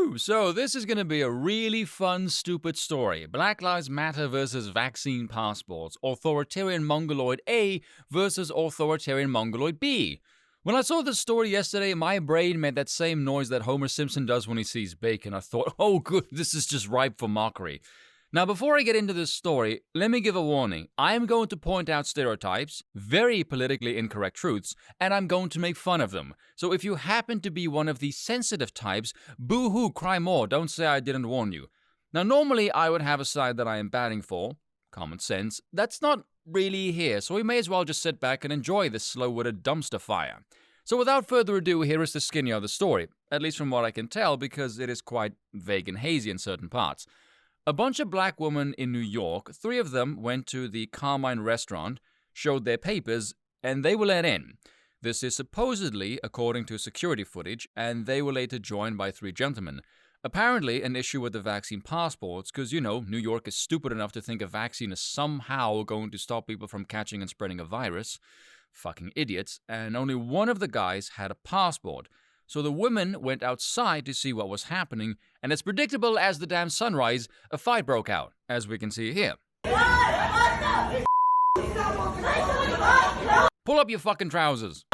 Woo! So this is going to be a really fun, stupid story. Black Lives Matter versus vaccine passports. Authoritarian Mongoloid A versus authoritarian Mongoloid B. When I saw this story yesterday, my brain made that same noise that Homer Simpson does when he sees bacon. I thought, oh good, this is just ripe for mockery. Now, before I get into this story, let me give a warning. I am going to point out stereotypes, very politically incorrect truths, and I'm going to make fun of them. So if you happen to be one of the sensitive types, boo-hoo, cry more, don't say I didn't warn you. Now, normally I would have a side that I am batting for, common sense. That's not really here, so we may as well just sit back and enjoy this slow-witted dumpster fire. So without further ado, here is the skinny of the story, at least from what I can tell, because it is quite vague and hazy in certain parts. A bunch of black women in New York, 3 of them went to the Carmine restaurant, showed their papers, and they were let in. This is supposedly according to security footage, and they were later joined by 3 gentlemen. Apparently an issue with the vaccine passports, because, you know, New York is stupid enough to think a vaccine is somehow going to stop people from catching and spreading a virus. Fucking idiots. And only one of the guys had a passport. So the women went outside to see what was happening, and as predictable as the damn sunrise, a fight broke out, as we can see here. Pull up your fucking trousers.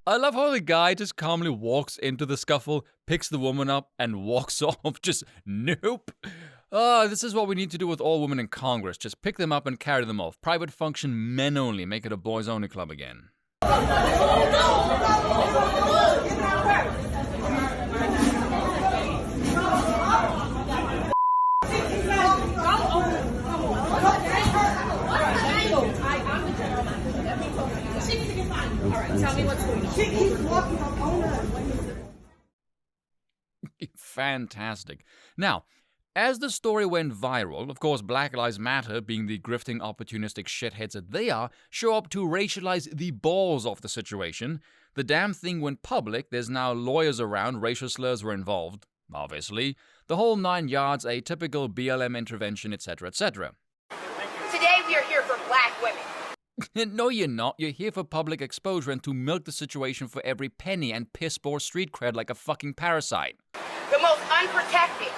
I love how the guy just calmly walks into the scuffle, picks the woman up, and walks off. Just nope. This is what we need to do with all women in Congress. Just pick them up and carry them off. Private function, men only. Make it a boys only club again. Tell me what's going on. She keeps walking up on us. Fantastic. Now, as the story went viral, of course, Black Lives Matter, being the grifting, opportunistic shitheads that they are, show up to racialize the balls of the situation. The damn thing went public. There's now lawyers around. Racial slurs were involved, obviously. The whole 9 yards, a typical BLM intervention, etc., etc. Today we are here for black women. No, you're not. You're here for public exposure and to milk the situation for every penny and piss poor street cred like a fucking parasite. The most unprotected.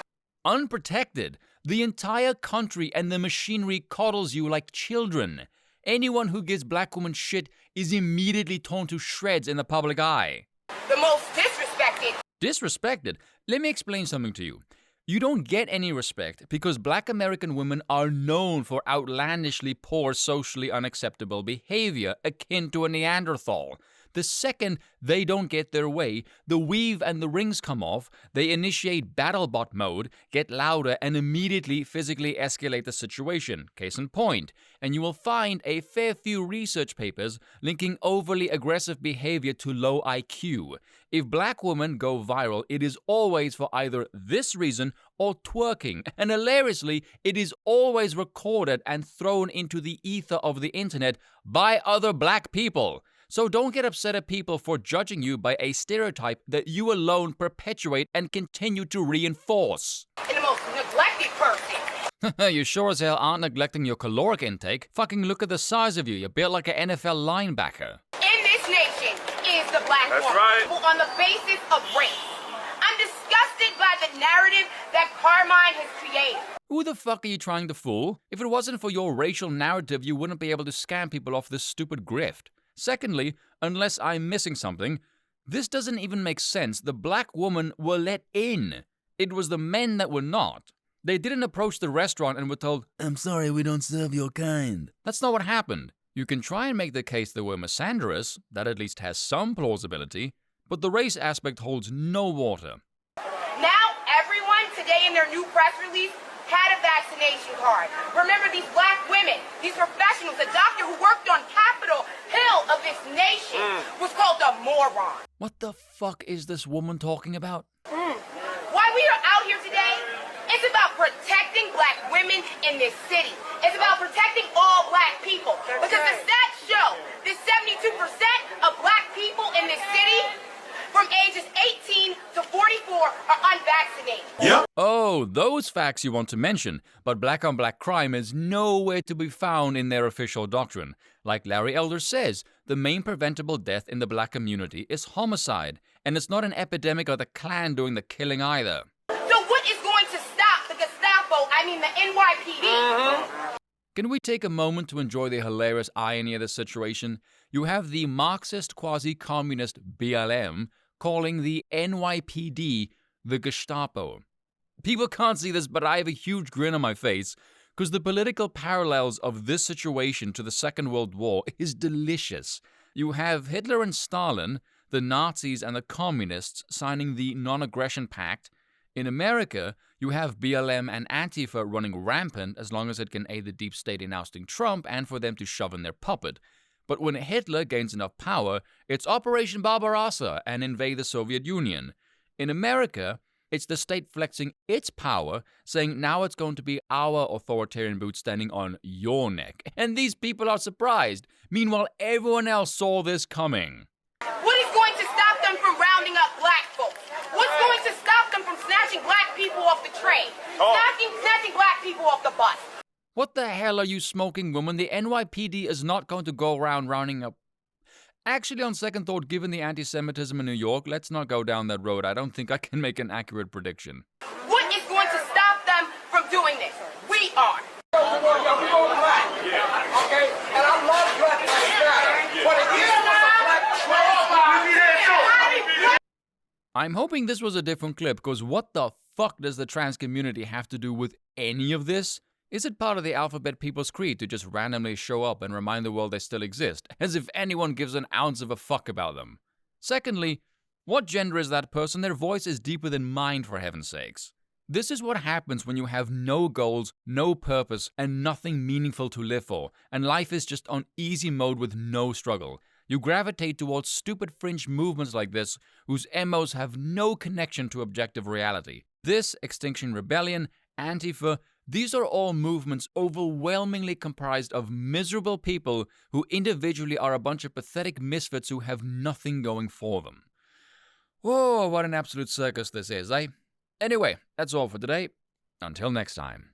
Unprotected? The entire country and the machinery coddles you like children. Anyone who gives black women shit is immediately torn to shreds in the public eye. The most disrespected. Disrespected? Let me explain something to you. You don't get any respect because black American women are known for outlandishly poor, socially unacceptable behavior akin to a Neanderthal. The second they don't get their way, the weave and the rings come off, they initiate battlebot mode, get louder, and immediately physically escalate the situation. Case in point. And you will find a fair few research papers linking overly aggressive behavior to low IQ. If black women go viral, it is always for either this reason or twerking. And hilariously, it is always recorded and thrown into the ether of the internet by other black people. So don't get upset at people for judging you by a stereotype that you alone perpetuate and continue to reinforce. And the most neglected person. You sure as hell aren't neglecting your caloric intake. Fucking look at the size of you. You're built like an NFL linebacker. In this nation is the black woman. Right. On the basis of race. I'm disgusted by the narrative that Carmine has created. Who the fuck are you trying to fool? If it wasn't for your racial narrative, you wouldn't be able to scam people off this stupid grift. Secondly, unless I'm missing something, this doesn't even make sense. The black women were let in. It was the men that were not. They didn't approach the restaurant and were told, "I'm sorry, we don't serve your kind." That's not what happened. You can try and make the case they were misandrous, that at least has some plausibility, but the race aspect holds no water. Now, everyone today in their new press release had a vaccination card. Remember, these black women, these professionals, the doctor who worked on Capitol Hill of this nation was called a moron. What the fuck is this woman talking about? Why we are out here today, it's about protecting black women in this city. It's about protecting all black people. Because the stats show that 72% of black people in this city from ages are unvaccinated. Yep. Oh, those facts you want to mention, but black-on-black crime is nowhere to be found in their official doctrine. Like Larry Elder says, the main preventable death in the black community is homicide, and it's not an epidemic of the Klan doing the killing either. So what is going to stop the Gestapo, the NYPD? Can we take a moment to enjoy the hilarious irony of the situation? You have the Marxist quasi-communist BLM calling the NYPD the Gestapo. People can't see this, but I have a huge grin on my face because the political parallels of this situation to the Second World War is delicious. You have Hitler and Stalin, the Nazis and the Communists signing the Non-Aggression Pact. In America, you have BLM and Antifa running rampant as long as it can aid the deep state in ousting Trump and for them to shove in their puppet. But when Hitler gains enough power, it's Operation Barbarossa and invade the Soviet Union. In America, it's the state flexing its power, saying now it's going to be our authoritarian boot standing on your neck. And these people are surprised. Meanwhile, everyone else saw this coming. What is going to stop them from rounding up black folks? What's going to stop them from snatching black people off the train? Snatching black people off the bus? What the hell are you smoking, woman? The NYPD is not going to go around rounding up. Actually, on second thought, given the anti-Semitism in New York, let's not go down that road. I don't think I can make an accurate prediction. What is going to stop them from doing this? We are. I'm hoping this was a different clip, because what the fuck does the trans community have to do with any of this? Is it part of the alphabet people's creed to just randomly show up and remind the world they still exist, as if anyone gives an ounce of a fuck about them? Secondly, what gender is that person? Their voice is deeper than mine, for heaven's sakes. This is what happens when you have no goals, no purpose, and nothing meaningful to live for, and life is just on easy mode with no struggle. You gravitate towards stupid fringe movements like this, whose MOs have no connection to objective reality. This, Extinction Rebellion, Antifa, these are all movements overwhelmingly comprised of miserable people who individually are a bunch of pathetic misfits who have nothing going for them. Whoa, what an absolute circus this is, eh? Anyway, that's all for today. Until next time.